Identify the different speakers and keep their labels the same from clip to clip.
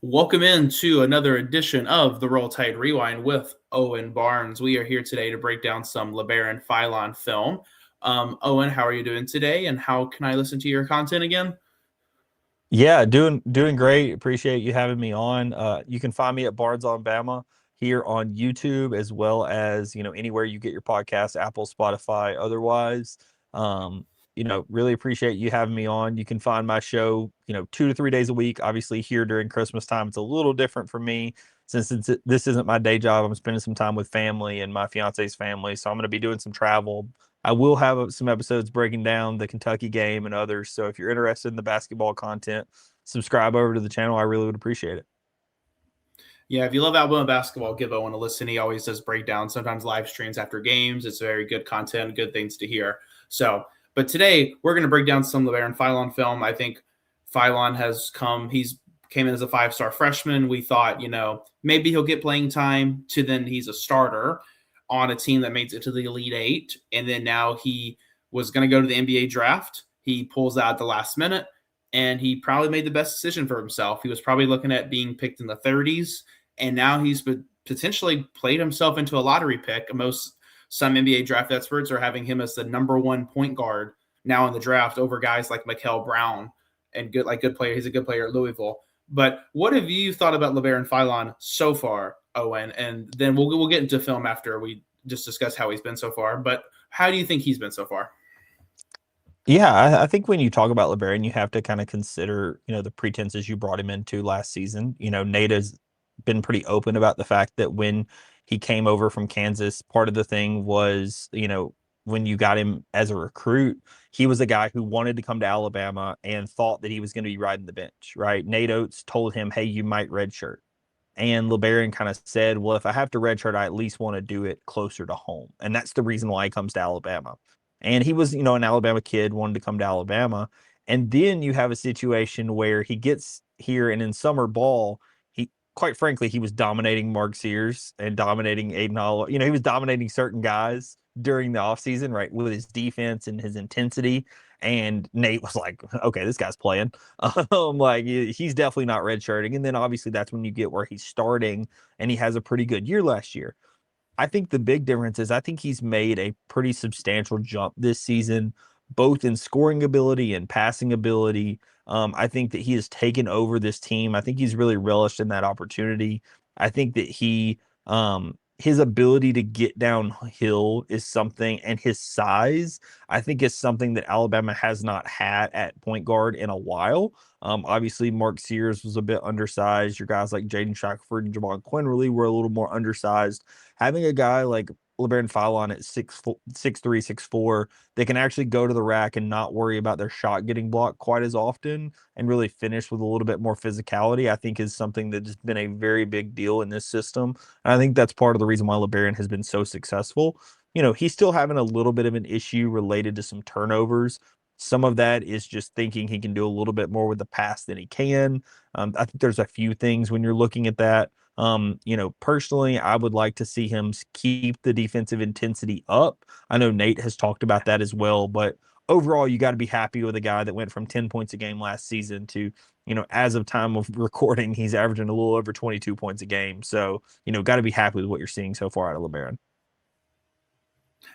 Speaker 1: Welcome into another edition of the Roll Tide Rewind with Owen Barnes. We are here today to break down some Labaron Philon film. Owen, how are you doing today, and how can I listen to your content again?
Speaker 2: Yeah, doing great. Appreciate you having me on. You can find me at Bards on Bama here on YouTube as well as, anywhere you get your podcast, Apple, Spotify, otherwise. Um, really appreciate you having me on. You can find my show, 2 to 3 days a week. Obviously, here during Christmas time, it's a little different for me since this isn't my day job. I'm spending some time with family and my fiance's family, so I'm going to be doing some travel. I will have some episodes breaking down the Kentucky game and others. So if you're interested in the basketball content, subscribe over to the channel. I really would appreciate it.
Speaker 1: Yeah, if you love Alabama basketball, give Owen a listen. He always does breakdowns, sometimes live streams after games. It's very good content, good things to hear. But today we're going to break down some Labaron Philon film. I think Philon he's came in as a five-star freshman. We thought, maybe he'll get playing time to then he's a starter on a team that makes it to the Elite Eight. And then now he was going to go to the NBA draft. He pulls out at the last minute, and he probably made the best decision for himself. He was probably looking at being picked in the 30s, and now he's potentially played himself into a lottery pick. Some NBA draft experts are having him as the number one point guard now in the draft over guys like Mikael Brown and good player. He's a good player at Louisville. But what have you thought about Labaron Philon so far, Owen? And then we'll get into film after we just discuss how he's been so far. But how do you think he's been so far?
Speaker 2: Yeah, I think when you talk about LeBaron, you have to kind of consider, the pretenses you brought him into last season. Nate has been pretty open about the fact that when he came over from Kansas, part of the thing was, when you got him as a recruit, he was a guy who wanted to come to Alabama and thought that he was going to be riding the bench, right? Nate Oates told him, hey, you might redshirt. And LeBaron kind of said, well, if I have to redshirt, I at least want to do it closer to home. And that's the reason why he comes to Alabama. And he was, an Alabama kid, wanted to come to Alabama. And then you have a situation where he gets here and in summer ball, he quite frankly, he was dominating Mark Sears and dominating Aiden Hall. He was dominating certain guys during the offseason, right, with his defense and his intensity. And Nate was like, okay, this guy's playing. Like he's definitely not redshirting. And then obviously that's when you get where he's starting and he has a pretty good year last year. I think the big difference is I think he's made a pretty substantial jump this season, both in scoring ability and passing ability. I think that he has taken over this team. I think he's really relished in that opportunity. I think that his ability to get downhill is something, and his size, I think, is something that Alabama has not had at point guard in a while. Obviously, Mark Sears was a bit undersized. Your guys like Jaden Shackelford and Javon Quinterly were a little more undersized. Having a guy like LeBaron Philon at 6'3", 6'4", they can actually go to the rack and not worry about their shot getting blocked quite as often and really finish with a little bit more physicality, I think is something that has been a very big deal in this system. And I think that's part of the reason why LeBaron has been so successful. He's still having a little bit of an issue related to some turnovers. Some of that is just thinking he can do a little bit more with the pass than he can. I think there's a few things when you're looking at that. Personally, I would like to see him keep the defensive intensity up. I know Nate has talked about that as well, but overall, you got to be happy with a guy that went from 10 points a game last season to, as of time of recording, he's averaging a little over 22 points a game. So, got to be happy with what you're seeing so far out of LeBaron.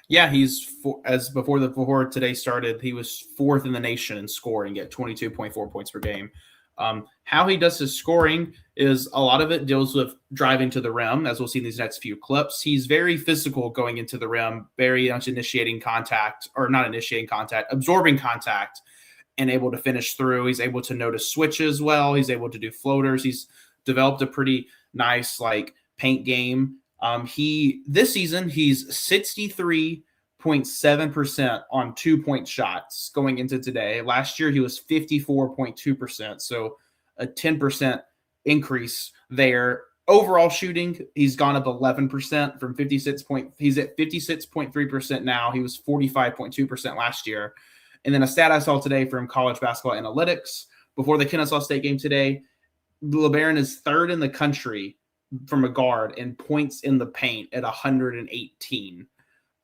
Speaker 1: Yeah, before today started, he was fourth in the nation in scoring at 22.4 points per game. How he does his scoring is a lot of it deals with driving to the rim, as we'll see in these next few clips. He's very physical going into the rim, very much initiating contact, or not initiating contact, absorbing contact, and able to finish through. He's able to notice switches well. He's able to do floaters. He's developed a pretty nice paint game. He this season he's 63.7% on 2-point shots going into today. Last year he was 54.2%, so a 10% increase there. Overall shooting, he's gone up 11% from 56 point. He's at 56.3% now. He was 45.2% last year. And then a stat I saw today from College Basketball Analytics before the Kennesaw State game today, LeBaron is third in the country from a guard in points in the paint at 118.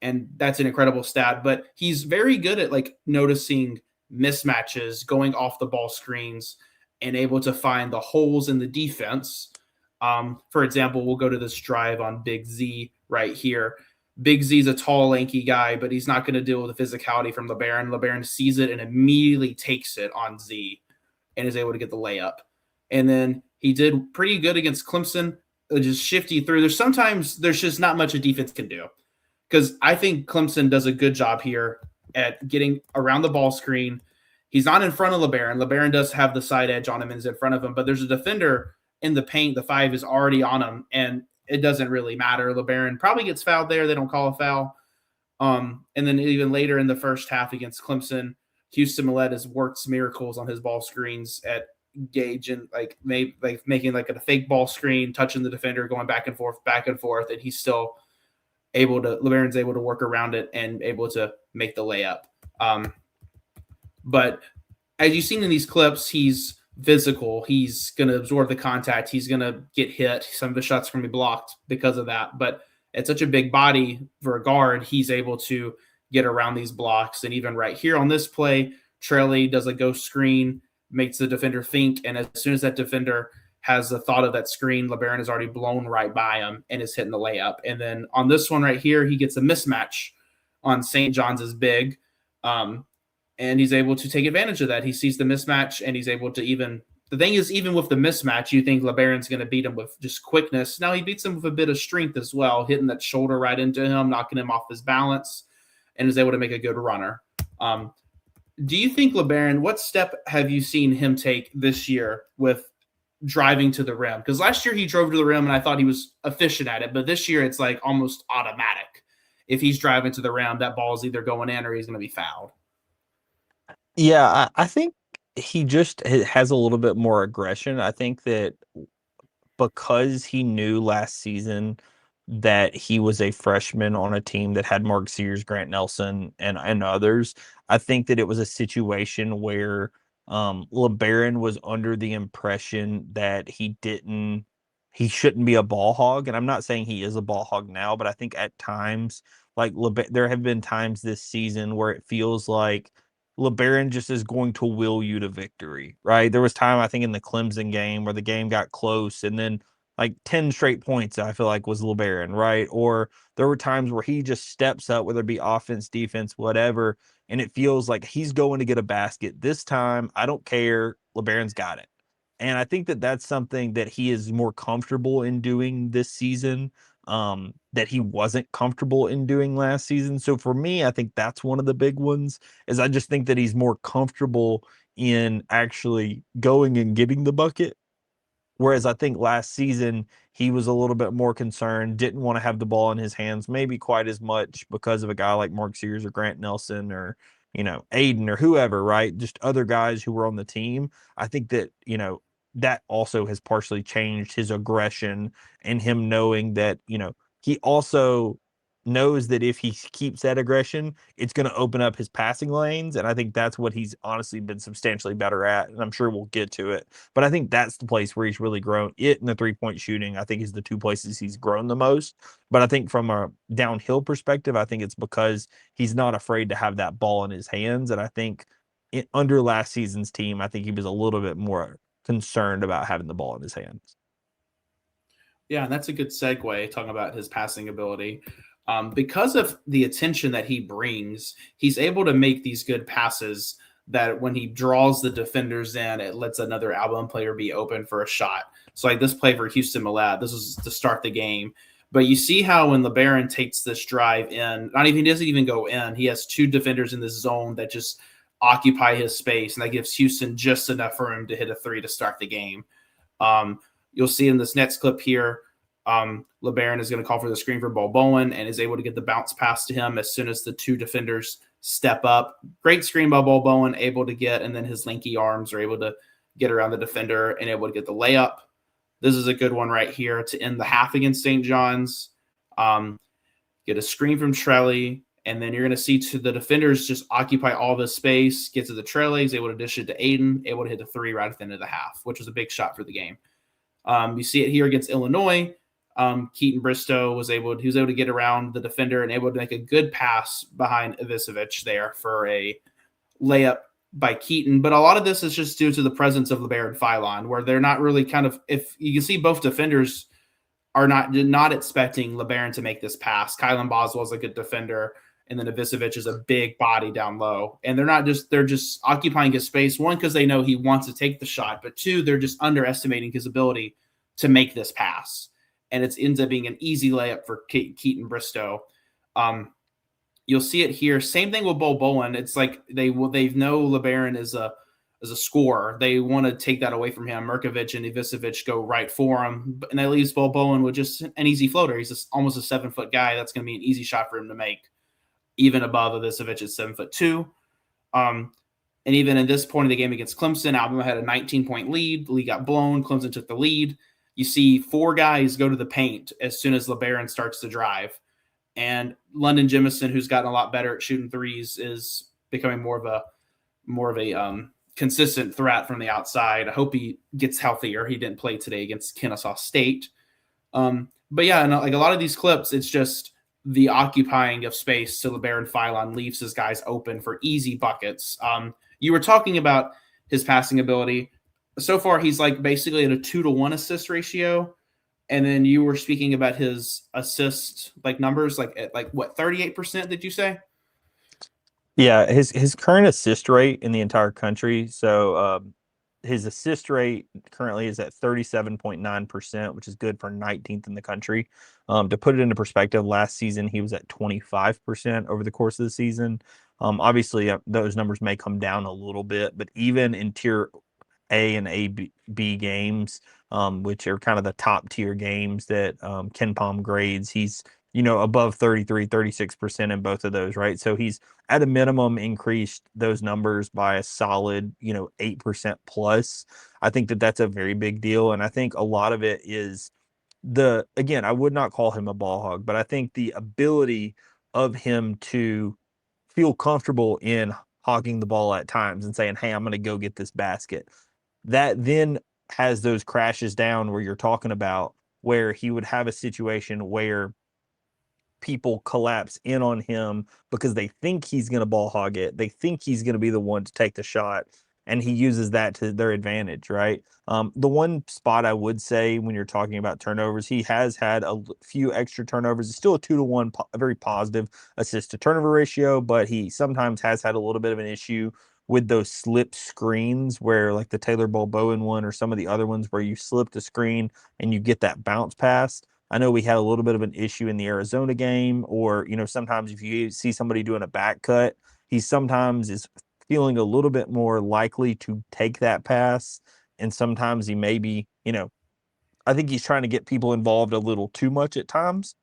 Speaker 1: And that's an incredible stat. But he's very good at noticing mismatches, going off the ball screens, and able to find the holes in the defense. For example, we'll go to this drive on Big Z right here. Big Z's a tall, lanky guy, but he's not going to deal with the physicality from Labaron. Labaron sees it and immediately takes it on Z and is able to get the layup. And then he did pretty good against Clemson, just shifty through. There's just not much a defense can do, because I think Clemson does a good job here at getting around the ball screen. He's not in front of Labaron. Labaron does have the side edge on him and is in front of him, but there's a defender in the paint. The 5 is already on him, and it doesn't really matter. Labaron probably gets fouled there. They don't call a foul. And then even later in the first half against Clemson, Houston Millett has worked miracles on his ball screens at Gage, and making like a fake ball screen, touching the defender, going back and forth, and he's still Labaron's able to work around it and able to make the layup. But as you've seen in these clips, he's physical. He's going to absorb the contact. He's going to get hit. Some of his shots are going to be blocked because of that. But it's such a big body for a guard, he's able to get around these blocks. And even right here on this play, Trelly does a ghost screen, makes the defender think. And as soon as that defender has the thought of that screen, Labaron has already blown right by him and is hitting the layup. And then on this one right here, he gets a mismatch on St. John's big. And he's able to take advantage of that. He sees the mismatch, and he's able to even – the thing is, even with the mismatch, you think Labaron's going to beat him with just quickness. Now he beats him with a bit of strength as well, hitting that shoulder right into him, knocking him off his balance, and is able to make a good runner. Do you think Labaron – what step have you seen him take this year with driving to the rim? Because last year he drove to the rim, and I thought he was efficient at it. But this year it's like almost automatic. If he's driving to the rim, that ball is either going in or he's going to be fouled.
Speaker 2: Yeah, I think he just has a little bit more aggression. I think that because he knew last season that he was a freshman on a team that had Mark Sears, Grant Nelson, and others, I think that it was a situation where LeBaron was under the impression that he shouldn't be a ball hog. And I'm not saying he is a ball hog now, but I think at times, like there have been times this season where it feels like LeBaron just is going to will you to victory, right? There was time, I think, in the Clemson game where the game got close, and then like 10 straight points, I feel like, was LeBaron, right? Or there were times where he just steps up, whether it be offense, defense, whatever, and it feels like he's going to get a basket. This time, I don't care. LeBaron's got it. And I think that that's something that he is more comfortable in doing this season, that he wasn't comfortable in doing last season. So for me, I think that's one of the big ones, is I just think that he's more comfortable in actually going and getting the bucket. Whereas I think last season he was a little bit more concerned, didn't want to have the ball in his hands maybe quite as much because of a guy like Mark Sears or Grant Nelson or, Aiden or whoever, right? Just other guys who were on the team. I think that, that also has partially changed his aggression and him knowing that, he also knows that if he keeps that aggression, it's going to open up his passing lanes. And I think that's what he's honestly been substantially better at. And I'm sure we'll get to it. But I think that's the place where he's really grown. It and the 3-point shooting, I think, is the two places he's grown the most. But I think from a downhill perspective, I think it's because he's not afraid to have that ball in his hands. And I think under last season's team, I think he was a little bit more concerned about having the ball in his hands.
Speaker 1: Yeah, and that's a good segue, talking about his passing ability. Because of the attention that he brings, he's able to make these good passes that when he draws the defenders in, it lets another Alabama player be open for a shot. So like this play for Houston Millett, this is to start the game. But you see how when LeBaron takes this drive in, he doesn't even go in. He has two defenders in this zone that just occupy his space, and that gives Houston just enough room to hit a three to start the game. You'll see in this next clip here, LeBaron is going to call for the screen for Bowen and is able to get the bounce pass to him as soon as the two defenders step up. Great screen by Bowen, able to get, and then his lanky arms are able to get around the defender and able to get the layup. This is a good one right here to end the half against St. John's. Get a screen from Trelly, and then you're going to see the defenders just occupy all this space, get to the Trelly, he's able to dish it to Aiden, able to hit the three right at the end of the half, which was a big shot for the game. You see it here against Illinois. Keaton Bristow was able to get around the defender and able to make a good pass behind Ivicevic there for a layup by Keaton, but a lot of this is just due to the presence of Labaron Philon, where they're not really kind of, if you can see both defenders are not expecting Labaron to make this pass. Kylan Boswell's a good defender, and then Ivicevic is a big body down low. And they're just occupying his space, one, because they know he wants to take the shot, but two, they're just underestimating his ability to make this pass. And it ends up being an easy layup for Keaton Bristow. You'll see it here. Same thing with Bo Bowen. It's like they know Labaron is a scorer. They want to take that away from him. Mirkovic and Ivicevic go right for him, and that leaves Bo Bowen with just an easy floater. He's almost a 7-foot guy. That's going to be an easy shot for him to make, even above Ivicevic at 7'2". And even in this point of the game against Clemson, Alabama had a 19-point lead. The lead got blown. Clemson took the lead. You see 4 guys go to the paint as soon as Labaron starts to drive. And London Jemison, who's gotten a lot better at shooting threes, is becoming more of a consistent threat from the outside. I hope he gets healthier. He didn't play today against Kennesaw State. But yeah, and like a lot of these clips, it's just the occupying of space to Labaron Philon leaves his guys open for easy buckets. You were talking about his passing ability. So far, he's like basically at a 2-to-1 assist ratio. And then you were speaking about his assist like numbers, like at like what, 38%? Did you say?
Speaker 2: Yeah, his current assist rate in the entire country. So his assist rate currently is at 37.9%, which is good for 19th in the country. To put it into perspective, last season he was at 25% over the course of the season. Obviously, those numbers may come down a little bit, but even in tier A and B games, which are kind of the top tier games that Ken Palm grades, he's above 33, 36% in both of those, right? So he's at a minimum increased those numbers by a solid 8% plus. I think that that's a very big deal, and I think a lot of it is again, I would not call him a ball hog, but I think the ability of him to feel comfortable in hogging the ball at times and saying, hey, I'm going to go get this basket, that then has those crashes down where you're talking about, where he would have a situation where people collapse in on him because they think he's going to ball hog it. They think he's going to be the one to take the shot, and he uses that to their advantage, right? The one spot I would say when you're talking about turnovers, he has had a few extra turnovers. It's still a 2-to-1, a very positive assist to turnover ratio, but he sometimes has had a little bit of an issue with those slip screens, where like the Taylor Bowen one or some of the other ones where you slip the screen and you get that bounce pass. I know we had a little bit of an issue in the Arizona game, or sometimes if you see somebody doing a back cut, he sometimes is feeling a little bit more likely to take that pass, and sometimes he may be, I think he's trying to get people involved a little too much at times.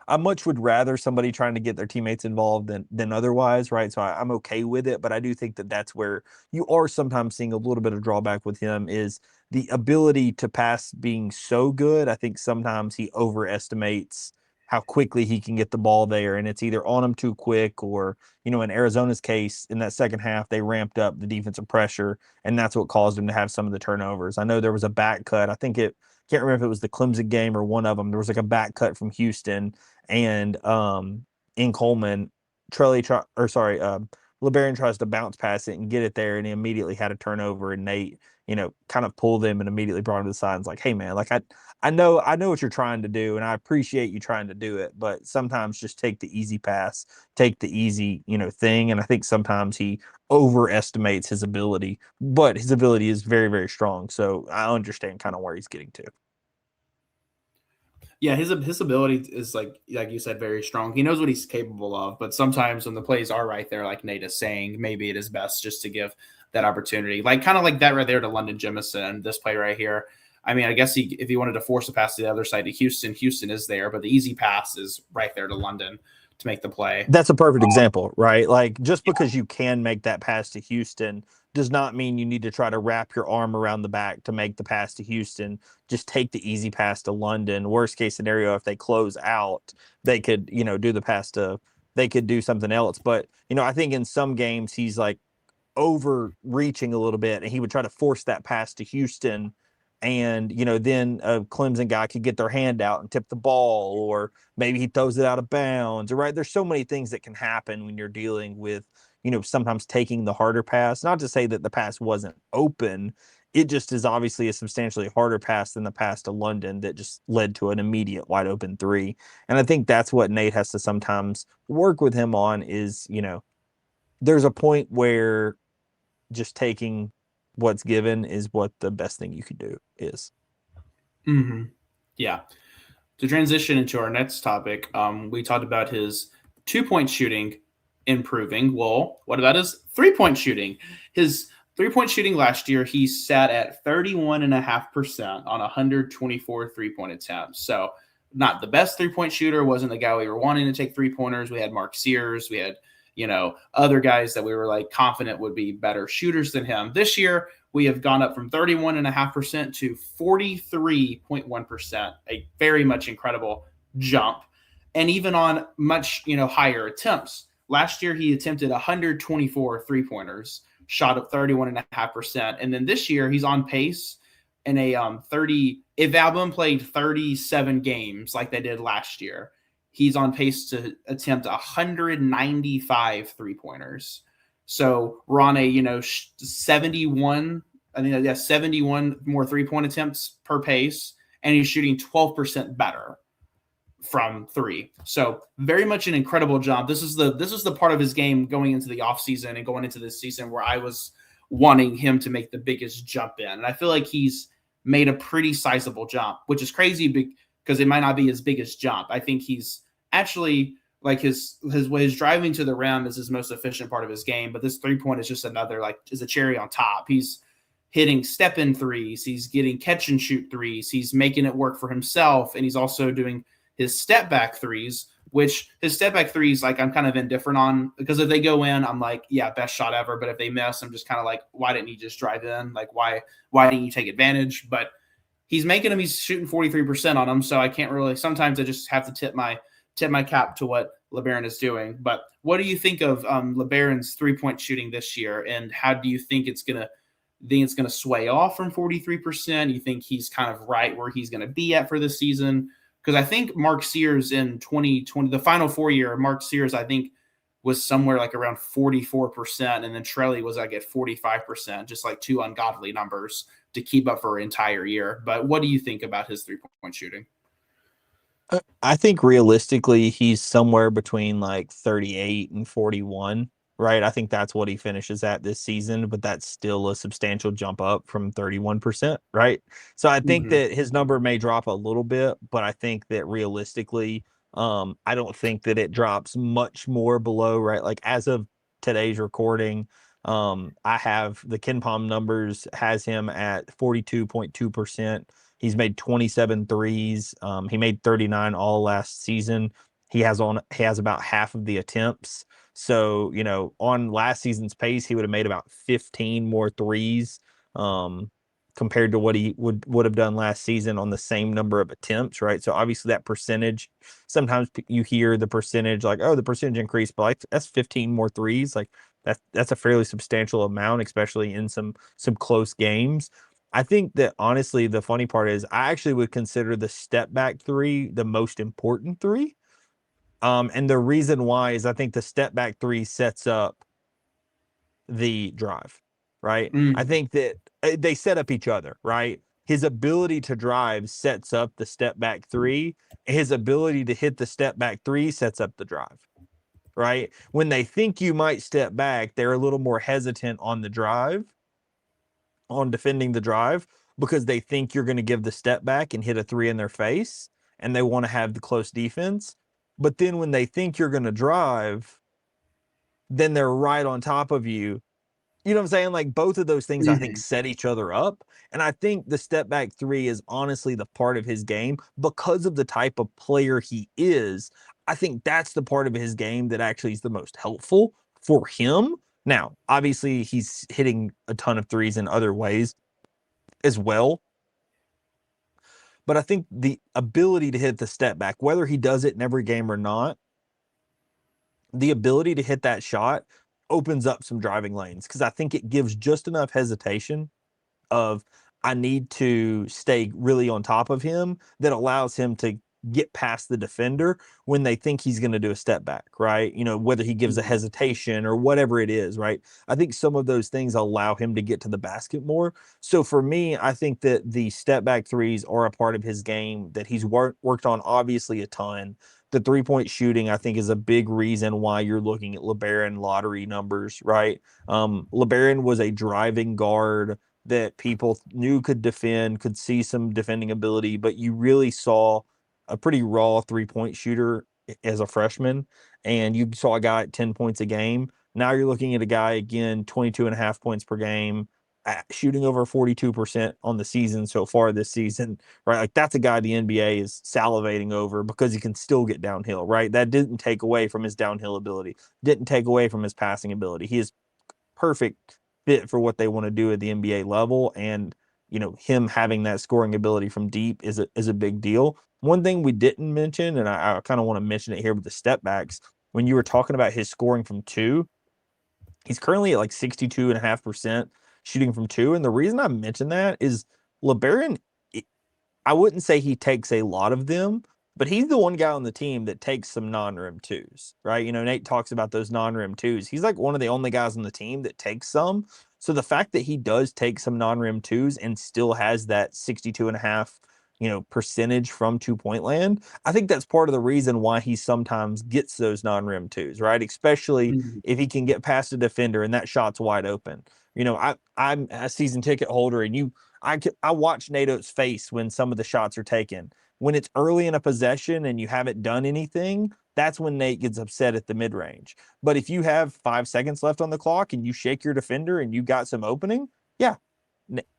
Speaker 2: I much would rather somebody trying to get their teammates involved than otherwise, right? So I'm okay with it, but I do think that that's where you are sometimes seeing a little bit of drawback with him, is the ability to pass being so good. I think sometimes he overestimates how quickly he can get the ball there, and it's either on him too quick, or in Arizona's case, in that second half, they ramped up the defensive pressure, and that's what caused him to have some of the turnovers. I know there was a back cut. I think it can't remember if it was the Clemson game or one of them. There was like a back cut from Houston, and in Coleman, Labaron tries to bounce pass it and get it there, and he immediately had a turnover, and Nate, kind of pulled him and immediately brought him to the side and was like, hey man, like I know what you're trying to do, and I appreciate you trying to do it, but sometimes just take the easy pass, take the easy, thing. And I think sometimes he overestimates his ability, but his ability is very, very strong. So I understand kind of where he's getting to.
Speaker 1: Yeah, his ability is like you said, very strong. He knows what he's capable of, but sometimes when the plays are right there, like Nate is saying, maybe it is best just to give that opportunity, like kind of like that right there to London Jemison. This play right here. I mean, I guess if he wanted to force a pass to the other side to Houston, Houston is there, but the easy pass is right there to London to make the play.
Speaker 2: That's a perfect example, right? Like, just because you can make that pass to Houston does not mean you need to try to wrap your arm around the back to make the pass to Houston. Just take the easy pass to London. Worst case scenario, if they close out, they could, do the pass to, they could do something else. But, I think in some games he's like overreaching a little bit, and he would try to force that pass to Houston, and then a Clemson guy could get their hand out and tip the ball, or maybe he throws it out of bounds, right? There's so many things that can happen when you're dealing with sometimes taking the harder pass. Not to say that the pass wasn't open, it just is obviously a substantially harder pass than the pass to London that just led to an immediate wide open three. And I think that's what Nate has to sometimes work with him on is, there's a point where just taking what's given is what the best thing you could do is.
Speaker 1: Mm-hmm. Yeah. To transition into our next topic, we talked about his 2-point shooting improving. Well, what about his 3-point shooting? His 3-point shooting last year, he sat at 31.5% on 124 3-point attempts. So, not the best 3-point shooter, wasn't the guy we were wanting to take 3-pointers. We had Mark Sears, we had, other guys that we were like confident would be better shooters than him. This year, we have gone up from 31.5% to 43.1%, a very much incredible jump. And even on much, higher attempts. Last year, he attempted 124 3-pointers, shot up 31.5%. And then this year, he's on pace in a 30, if Alabama played 37 games like they did last year, he's on pace to attempt 195 3-pointers. So we're on a 71. I think 71 more 3-point attempts per pace, and he's shooting 12% better from three. So very much an incredible jump. This is the part of his game going into the offseason and going into this season where I was wanting him to make the biggest jump in, and I feel like he's made a pretty sizable jump, which is crazy because it might not be his biggest jump. I think he's actually like his driving to the rim is his most efficient part of his game, but this 3-point is just another is a cherry on top. He's hitting step in threes, he's getting catch and shoot threes, he's making it work for himself, and he's also doing his step back threes, which his step back threes, I'm kind of indifferent on, because if they go in, I'm like, yeah, best shot ever. But if they miss, I'm just kind of like, why didn't you just drive in? Why didn't you take advantage? But he's making them, he's shooting 43% on them. So I can't really, sometimes I just have to tip my cap to what Labaron is doing. But what do you think of Labaron's 3-point shooting this year? And how do you think it's going to sway off from 43%? You think he's kind of right where he's going to be at for this season? Because I think Mark Sears in 2020, the Final Four year, Mark Sears, I think, was somewhere around 44%, and then Trelly was at 45%, just two ungodly numbers to keep up for an entire year. But what do you think about his 3-point shooting?
Speaker 2: I think realistically, he's somewhere between 38 and 41, right? I think that's what he finishes at this season, but that's still a substantial jump up from 31%, right? So I think that his number may drop a little bit, but I think that realistically, I don't think that it drops much more below, right? As of today's recording, I have the KenPom numbers has him at 42.2%. He's made 27 threes. He made 39 all last season. He has about half of the attempts. So, on last season's pace, he would have made about 15 more threes compared to what he would have done last season on the same number of attempts, right? So obviously that percentage, sometimes you hear the percentage the percentage increased, but that's 15 more threes. That's a fairly substantial amount, especially in some close games. I think that honestly, the funny part is I actually would consider the step back three the most important three. And the reason why is I think the step back three sets up the drive, right? I think that they set up each other, right? His ability to drive sets up the step back three. His ability to hit the step back three sets up the drive, right? When they think you might step back, they're a little more hesitant on the drive, on defending the drive, because they think you're going to give the step back and hit a three in their face, and they want to have the close defense. But then when they think you're going to drive, then they're right on top of you. You know what I'm saying? Both of those things, I think, set each other up. And I think the step back three is honestly the part of his game because of the type of player he is. I think that's the part of his game that actually is the most helpful for him. Now, obviously, he's hitting a ton of threes in other ways as well. But I think the ability to hit the step back, whether he does it in every game or not, the ability to hit that shot opens up some driving lanes, because I think it gives just enough hesitation of I need to stay really on top of him that allows him to get past the defender when they think he's going to do a step back, right? Whether he gives a
Speaker 1: Mhm.
Speaker 2: hesitation or whatever it is, right? I think some of those things allow him to get to the basket more. So for me, I think that the step back threes are a part of his game that he's worked on obviously a ton. The 3-point shooting, I think, is a big reason why you're looking at LeBaron lottery numbers, right? LeBaron was a driving guard that people knew could defend, could see some defending ability, but you really saw a pretty raw 3-point shooter as a freshman, and you saw a guy at 10 points a game. Now you're looking at a guy again, 22 and a half points per game, shooting over 42% on the season so far this season, right? Like that's a guy the NBA is salivating over because he can still get downhill, right? That didn't take away from his downhill ability, didn't take away from his passing ability. He is perfect fit for what they want to do at the NBA level. And, him having that scoring ability from deep is a big deal. One thing we didn't mention, and I kind of want to mention it here with the step backs, when you were talking about his scoring from two, he's currently at like 62.5% shooting from two. And the reason I mention that is LeBaron, I wouldn't say he takes a lot of them, but he's the one guy on the team that takes some non-rim twos, right? Nate talks about those non-rim twos. He's like one of the only guys on the team that takes some. So the fact that he does take some non-rim twos and still has that 62 and a half, percentage from 2-point land, I think that's part of the reason why he sometimes gets those non-rim twos, right? Especially
Speaker 1: Mhm.
Speaker 2: if he can get past a defender and that shot's wide open. I'm a season ticket holder, and I watch Nato's face when some of the shots are taken. When it's early in a possession and you haven't done anything, that's when Nate gets upset at the mid range. But if you have 5 seconds left on the clock and you shake your defender and you got some opening, yeah,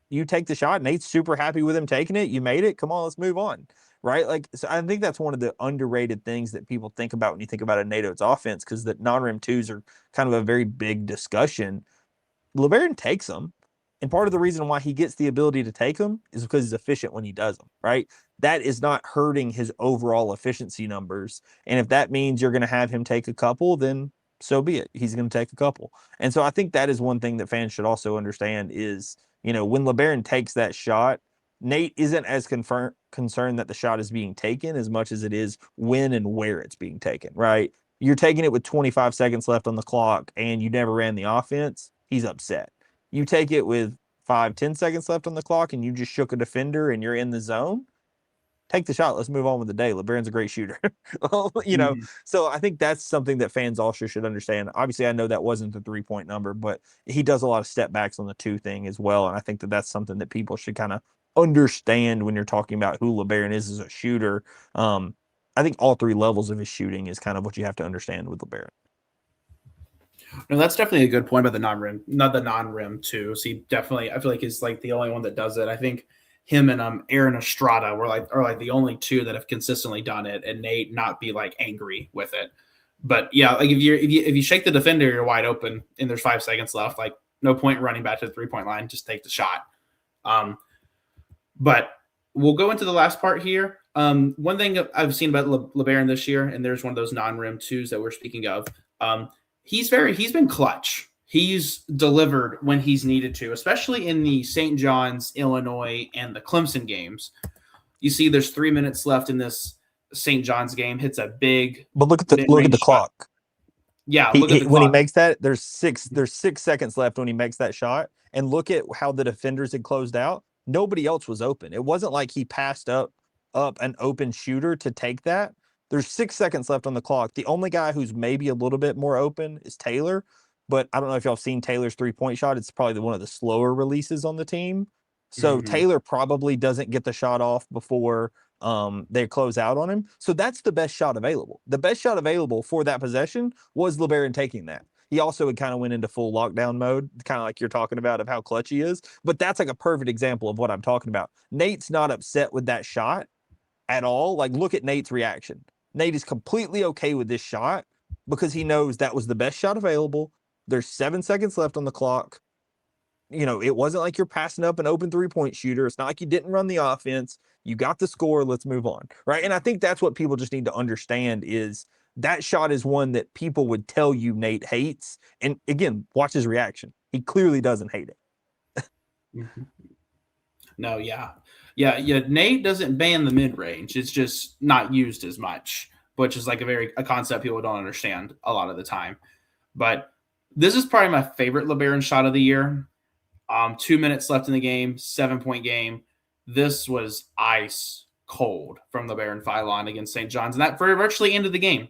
Speaker 2: you take the shot. Nate's super happy with him taking it. You made it. Come on, let's move on. Right. Like, so I think that's one of the underrated things that people think about when you think about a NATO's offense, because the non rim twos are kind of a very big discussion. LeBaron takes them. And part of the reason why he gets the ability to take them is because he's efficient when he does them, right? That is not hurting his overall efficiency numbers. And if that means you're going to have him take a couple, then so be it. He's going to take a couple. And so I think that is one thing that fans should also understand is, when LeBaron takes that shot, Nate isn't as concerned that the shot is being taken as much as it is when and where it's being taken, right? You're taking it with 25 seconds left on the clock and you never ran the offense, he's upset. You take it with 5, 10 seconds left on the clock and you just shook a defender and you're in the zone, take the shot. Let's move on with the day. LeBaron's a great shooter.
Speaker 1: Mhm.
Speaker 2: So I think that's something that fans also should understand. Obviously, I know that wasn't the 3-point number, but he does a lot of step backs on the two thing as well. And I think that that's something that people should kind of understand when you're talking about who LeBaron is as a shooter. I think all three levels of his shooting is kind of what you have to understand with LeBaron.
Speaker 1: No, that's definitely a good point about the non-rim, not the non-rim too. So he definitely, I feel like he's like the only one that does it. I think him and Aaron Estrada are like the only two that have consistently done it, and Nate not be like angry with it. But yeah, like if you shake the defender, you're wide open, and there's 5 seconds left. Like no point running back to the 3-point line. Just take the shot. Um, but we'll go into the last part here. One thing I've seen about LeBaron this year, and there's one of those non-rim twos that we're speaking of. Um, he's been clutch. He's delivered when he's needed to, especially in the St. John's, Illinois, and the Clemson games. You see, there's 3 minutes left in this St. John's game. Hits a big
Speaker 2: But look at the
Speaker 1: mid-range shot.
Speaker 2: clock.
Speaker 1: Yeah,
Speaker 2: He,
Speaker 1: look at
Speaker 2: he
Speaker 1: the
Speaker 2: when he
Speaker 1: clock.
Speaker 2: makes that, there's 6 seconds left when he makes that shot, and look at how the defenders had closed out. Nobody else was open. It wasn't like he passed up an open shooter to take that. There's 6 seconds left on the clock. The only guy who's maybe a little bit more open is Taylor, but I don't know if y'all have seen Taylor's 3-point shot. It's probably one of the slower releases on the team. So
Speaker 1: Mm-hmm.
Speaker 2: Taylor probably doesn't get the shot off before they close out on him. So that's the best shot available. The best shot available for that possession was LeBaron taking that. He also had kind of went into full lockdown mode, kind of like you're talking about of how clutch he is. But that's like a perfect example of what I'm talking about. Nate's not upset with that shot at all. Like, look at Nate's reaction. Nate is completely okay with this shot because he knows that was the best shot available. There's 7 seconds left on the clock. It wasn't like you're passing up an open 3-point shooter. It's not like you didn't run the offense. You got the score. Let's move on. Right. And I think that's what people just need to understand is that shot is one that people would tell you Nate hates. And again, watch his reaction. He clearly doesn't hate it.
Speaker 1: Mm-hmm. No, yeah. Yeah. Nate doesn't ban the mid range. It's just not used as much, which is like a concept people don't understand a lot of the time. But this is probably my favorite Labaron shot of the year. 2 minutes left in the game, 7 point game. This was ice cold from Labaron Philon against St. John's, and that virtually ended the game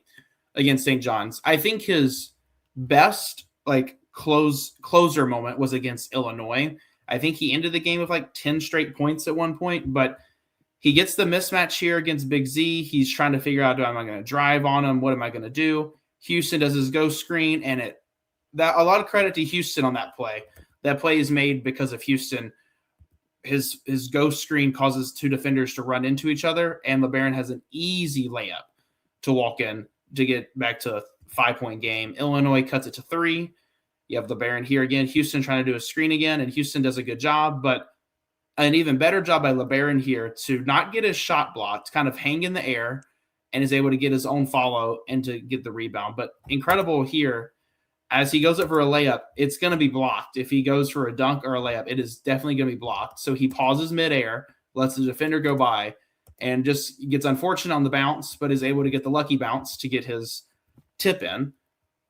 Speaker 1: against St. John's. I think his best like closer moment was against Illinois. I think he ended the game with like 10 straight points at one point, but he gets the mismatch here against Big Z. He's trying to figure out, am I going to drive on him? What am I going to do? Houston does his ghost screen, and that a lot of credit to Houston on that play. That play is made because of Houston. His ghost screen causes two defenders to run into each other, and Labaron has an easy layup to walk in to get back to a 5-point game. Illinois cuts it to 3. You have Labaron here again. Houston trying to do a screen again, and Houston does a good job, but an even better job by Labaron here to not get his shot blocked, kind of hang in the air, and is able to get his own follow and to get the rebound. But incredible here, as he goes up for a layup, it's going to be blocked. If he goes for a dunk or a layup, it is definitely going to be blocked. So he pauses midair, lets the defender go by, and just gets unfortunate on the bounce, but is able to get the lucky bounce to get his tip in.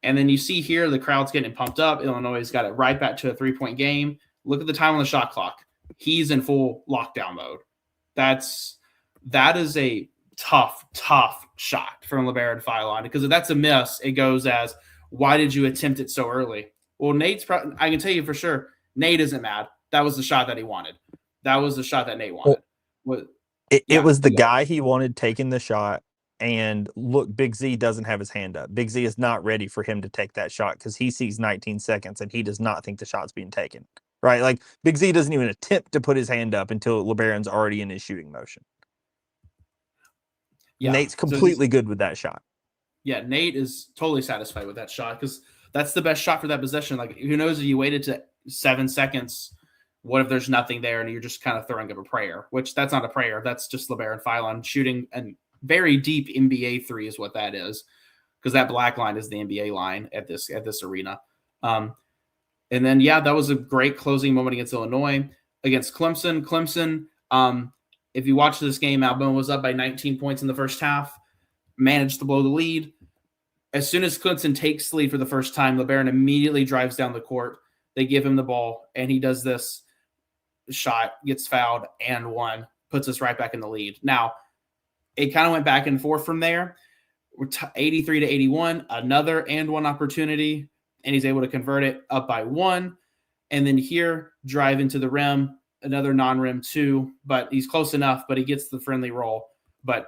Speaker 1: And then you see here the crowd's getting pumped up. Illinois has got it right back to a 3-point game. Look at the time on the shot clock. He's in full lockdown mode. That is a tough shot from Labaron Philon, because if that's a miss, it goes as, why did you attempt it so early? Well, I can tell you for sure, Nate isn't mad. That was the shot that he wanted. That was the shot that Nate wanted.
Speaker 2: It was the guy he wanted taking the shot. And look, Big Z doesn't have his hand up. Big Z is not ready for him to take that shot because he sees 19 seconds and he does not think the shot's being taken. Right? Like, Big Z doesn't even attempt to put his hand up until LeBaron's already in his shooting motion. Yeah. Nate's completely good with that shot.
Speaker 1: Yeah, Nate is totally satisfied with that shot because that's the best shot for that possession. Like, who knows if you waited to 7 seconds, what if there's nothing there and you're just kind of throwing up a prayer, which that's not a prayer. That's just Labaron Philon shooting and very deep NBA 3 is what that is, because that black line is the NBA line at this arena. And then, yeah, that was a great closing moment against Illinois. Against Clemson, if you watch this game, Alabama was up by 19 points in the first half, managed to blow the lead. As soon as Clemson takes the lead for the first time, Labaron immediately drives down the court. They give him the ball, and he does this shot, gets fouled, and one, puts us right back in the lead. Now, it kind of went back and forth from there. We're 83 to 81, another and one opportunity, and he's able to convert it up by 1. And then here, drive into the rim, another non-rim 2, but he's close enough, but he gets the friendly roll. But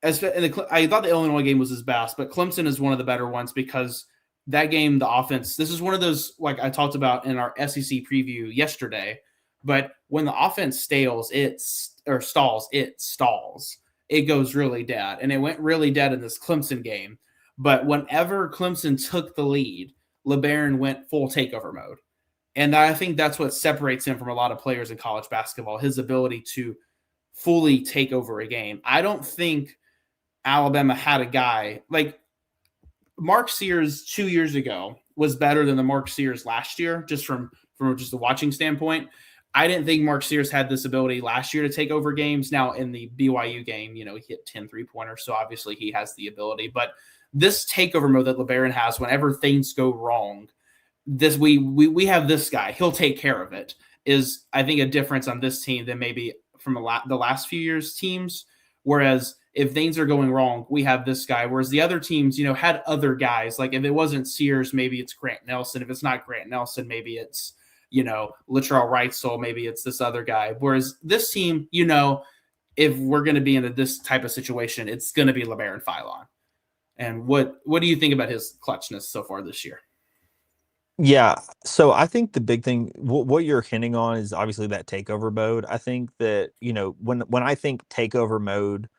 Speaker 1: I thought the Illinois game was his best, but Clemson is one of the better ones because that game, the offense, this is one of those, like I talked about in our SEC preview yesterday, but when the offense stalls, it stalls. It goes really dead, and it went really dead in this Clemson game. But whenever Clemson took the lead, Labaron went full takeover mode. And I think that's what separates him from a lot of players in college basketball, his ability to fully take over a game. I don't think Alabama had a guy like Mark Sears 2 years ago was better than the Mark Sears last year, just from just a watching standpoint. I didn't think Mark Sears had this ability last year to take over games. Now in the BYU game, he hit 10 3-pointers, so obviously he has the ability. But this takeover mode that Labaron has, whenever things go wrong, we have this guy. He'll take care of it. Is I think a difference on this team than maybe from the last few years teams. Whereas if things are going wrong, we have this guy. Whereas the other teams, had other guys. Like if it wasn't Sears, maybe it's Grant Nelson. If it's not Grant Nelson, maybe it's Latrell Wrightsell, maybe it's this other guy. Whereas this team, if we're going to be in this type of situation, it's going to be Labaron Philon. And what do you think about his clutchness so far this year?
Speaker 2: Yeah, so I think the big thing, what you're hinting on, is obviously that takeover mode. I think that when I think takeover mode,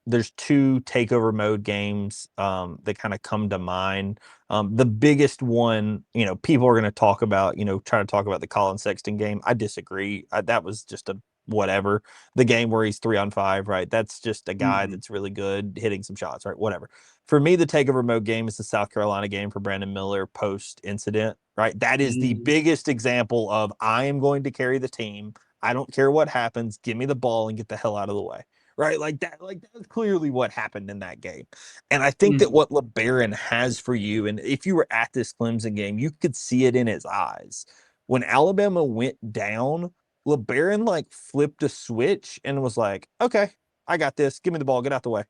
Speaker 2: there's 2 takeover mode games that kind of come to mind. The biggest one, people are going to talk about, try to talk about the Colin Sexton game. I disagree. That was just a whatever. The game where he's 3-on-5, right? That's just a guy that's really good hitting some shots, right? Whatever. For me, the takeover mode game is the South Carolina game for Brandon Miller post incident, right? That is the biggest example of I am going to carry the team. I don't care what happens. Give me the ball and get the hell out of the way. Right? Like that was clearly what happened in that game. And I think that
Speaker 1: Mhm.
Speaker 2: what LeBaron has for you, and if you were at this Clemson game, you could see it in his eyes. When Alabama went down, LeBaron like flipped a switch and was like, okay, I got this. Give me the ball. Get out the way.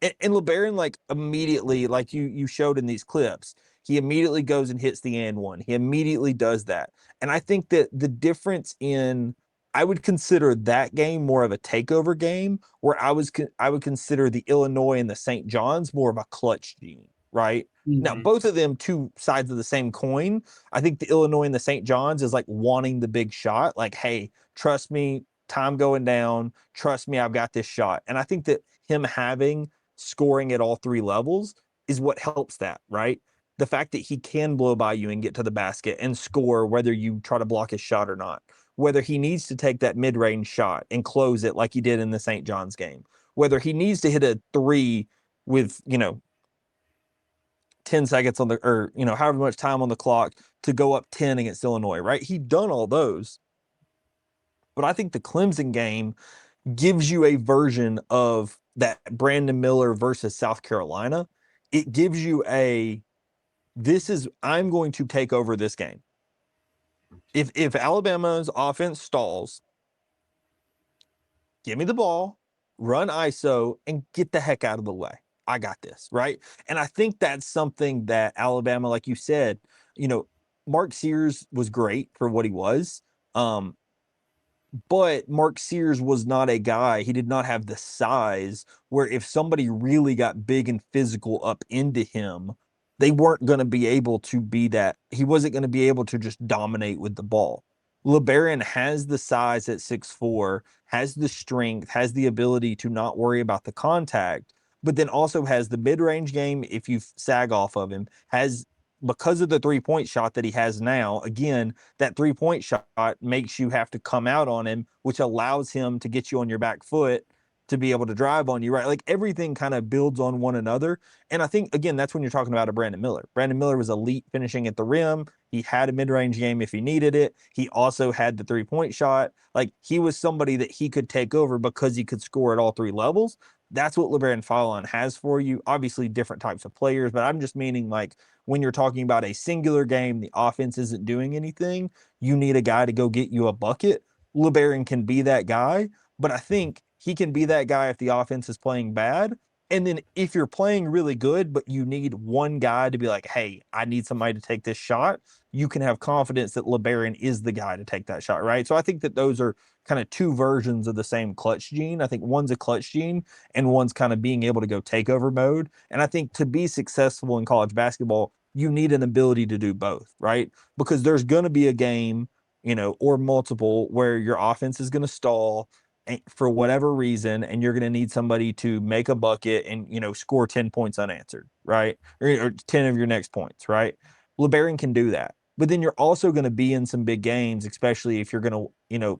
Speaker 2: And LeBaron like immediately, like you showed in these clips, he immediately goes and hits the and one. He immediately does that. And I think that the difference in I would consider that game more of a takeover game, where I would consider the Illinois and the St. John's more of a clutch game, right? Now,
Speaker 1: Mhm.
Speaker 2: both of them two sides of the same coin. I think the Illinois and the St. John's is like wanting the big shot, like, hey, trust me, time going down, trust me, I've got this shot. And I think that him having scoring at all three levels is what helps that, right? The fact that he can blow by you and get to the basket and score, whether you try to block his shot or not, whether he needs to take that mid range shot and close it like he did in the St. John's game, whether he needs to hit a three with, 10 seconds on the, or, however much time on the clock to go up 10 against Illinois, right? He done all those. But I think the Clemson game gives you a version of that Brandon Miller versus South Carolina. It gives you I'm going to take over this game. If Alabama's offense stalls, give me the ball, run ISO, and get the heck out of the way. I got this, right? And I think that's something that Alabama, like you said, you know, Mark Sears was great for what he was. Um, But Mark Sears was not a guy, he did not have the size where if somebody really got big and physical up into him, they weren't going to be able to be that. He wasn't going to be able to just dominate with the ball. LeBaron has the size at 6'4, has the strength, has the ability to not worry about the contact, but then also has the mid range game if you sag off of him, has because of the 3-point shot that he has now, again, that 3-point shot makes you have to come out on him, which allows him to get you on your back foot to be able to drive on you, right? Like everything kind of builds on one another. And I think, again, that's when you're talking about a Brandon Miller. Brandon Miller was elite finishing at the rim. He had a mid range game if he needed it. He also had the 3-point shot. Like he was somebody that he could take over because he could score at all three levels. That's what Labaron Philon has for you. Obviously, different types of players, but I'm just meaning like when you're talking about a singular game, the offense isn't doing anything, you need a guy to go get you a bucket. LeBaron can be that guy, but I think he can be that guy if the offense is playing bad. And then if you're playing really good, but you need one guy to be like, hey, I need somebody to take this shot, you can have confidence that LeBaron is the guy to take that shot, right? So I think that those are kind of two versions of the same clutch gene. I think one's a clutch gene and one's kind of being able to go takeover mode. And I think to be successful in college basketball, you need an ability to do both, right? Because there's going to be a game, or multiple where your offense is going to stall for whatever reason, and you're going to need somebody to make a bucket and, score 10 points unanswered, right? Or 10 of your next points, right? LeBaron can do that. But then you're also going to be in some big games, especially if you're going to,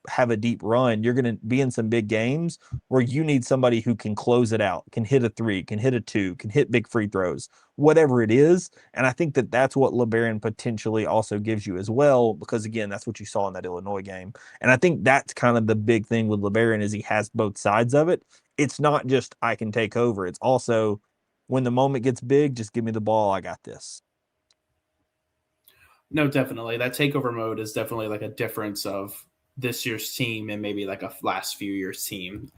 Speaker 2: have a deep run. You're going to be in some big games where you need somebody who can close it out, can hit a three, can hit a two, can hit big free throws, whatever it is. And I think that that's what LeBaron potentially also gives you as well, because again, that's what you saw in that Illinois game. And I think that's kind of the big thing with LeBaron is he has both sides of it. It's not just I can take over. It's also when the moment gets big, just give me the ball. I got this.
Speaker 1: No, definitely. That takeover mode is definitely like a difference of this year's team and maybe like a last few years team.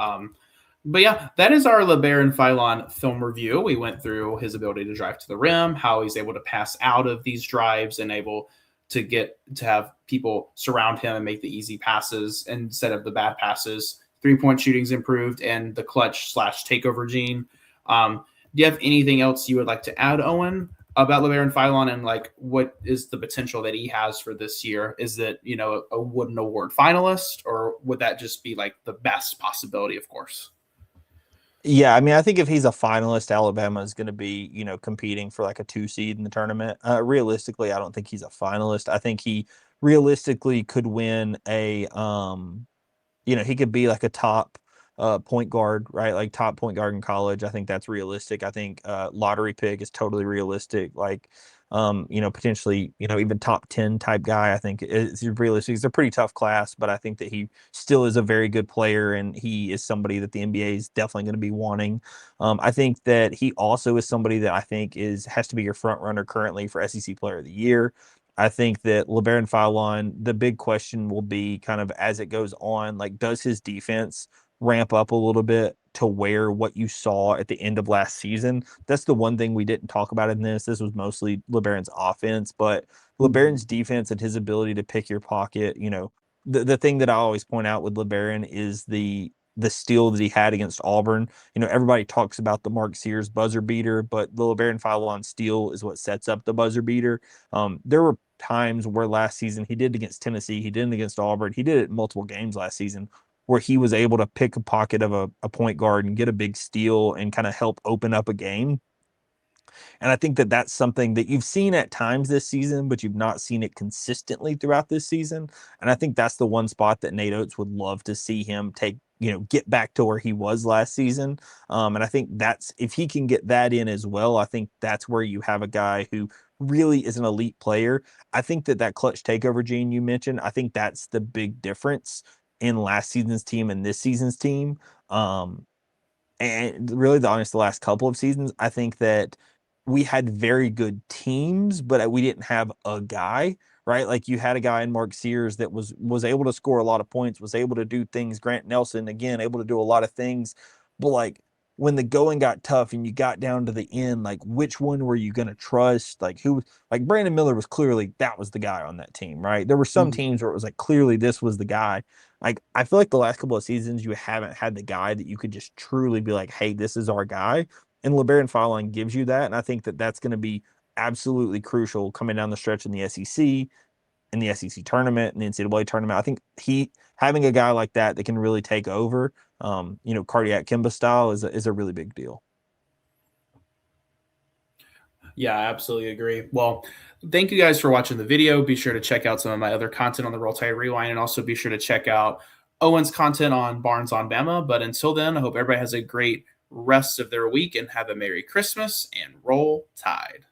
Speaker 1: But yeah, that is our LeBaron Philon film review. We went through his ability to drive to the rim, how he's able to pass out of these drives and able to get to have people surround him and make the easy passes instead of the bad passes. 3-point shooting's improved and the clutch slash takeover gene. Do you have anything else you would like to add, Owen, about LeBaron Philon and like what is the potential that he has for this year? Is it, a Wooden Award finalist, or would that just be like the best possibility, of course?
Speaker 2: Yeah, I mean, I think if he's a finalist, Alabama is going to be, competing for like a 2 seed in the tournament. Realistically, I don't think he's a finalist. I think he realistically could win he could be like a top point guard, right? Like top point guard in college. I think that's realistic. I think lottery pick is totally realistic. Like Potentially, even top 10 type guy. I think it's realistic. It's a pretty tough class, but I think that he still is a very good player, and he is somebody that the NBA is definitely going to be wanting. I think that he also is somebody that I think has to be your front runner currently for SEC Player of the Year. I think that Labaron Philon, the big question will be kind of as it goes on, like, does his defense ramp up a little bit to where what you saw at the end of last season? That's the one thing we didn't talk about in this. This was mostly LeBaron's offense, but LeBaron's defense and his ability to pick your pocket, the thing that I always point out with LeBaron is the steal that he had against Auburn. Everybody talks about the Mark Sears buzzer beater, but the LeBaron Philon steal is what sets up the buzzer beater. There were times where last season he did against Tennessee, he did it against Auburn, he did it in multiple games last season where he was able to pick a pocket of a point guard and get a big steal and kind of help open up a game. And I think that that's something that you've seen at times this season, but you've not seen it consistently throughout this season. And I think that's the one spot that Nate Oates would love to see him get back to where he was last season. And I think that's, if he can get that in as well, I think that's where you have a guy who really is an elite player. I think that clutch takeover gene you mentioned, I think that's the big difference in last season's team and this season's team. And really, the last couple of seasons, I think that we had very good teams, but we didn't have a guy, right? Like, you had a guy in Mark Sears that was able to score a lot of points, was able to do things. Grant Nelson, again, able to do a lot of things. But like, when the going got tough and you got down to the end, like, which one were you going to trust? Like, who? Like, Brandon Miller was clearly, that was the guy on that team, right? There were some
Speaker 1: Mhm.
Speaker 2: teams where it was like, clearly this was the guy. Like, I feel like the last couple of seasons you haven't had the guy that you could just truly be like, hey, this is our guy. And LeBaron Philon gives you that. And I think that that's going to be absolutely crucial coming down the stretch in the SEC, in the SEC tournament, and the NCAA tournament. I think having a guy like that can really take over, cardiac Kimba style is a really big deal.
Speaker 1: Yeah, I absolutely agree. Well, thank you guys for watching the video. Be sure to check out some of my other content on the Roll Tide Rewind, and also be sure to check out Owen's content on Barnes on Bama. But until then, I hope everybody has a great rest of their week and have a Merry Christmas and Roll Tide.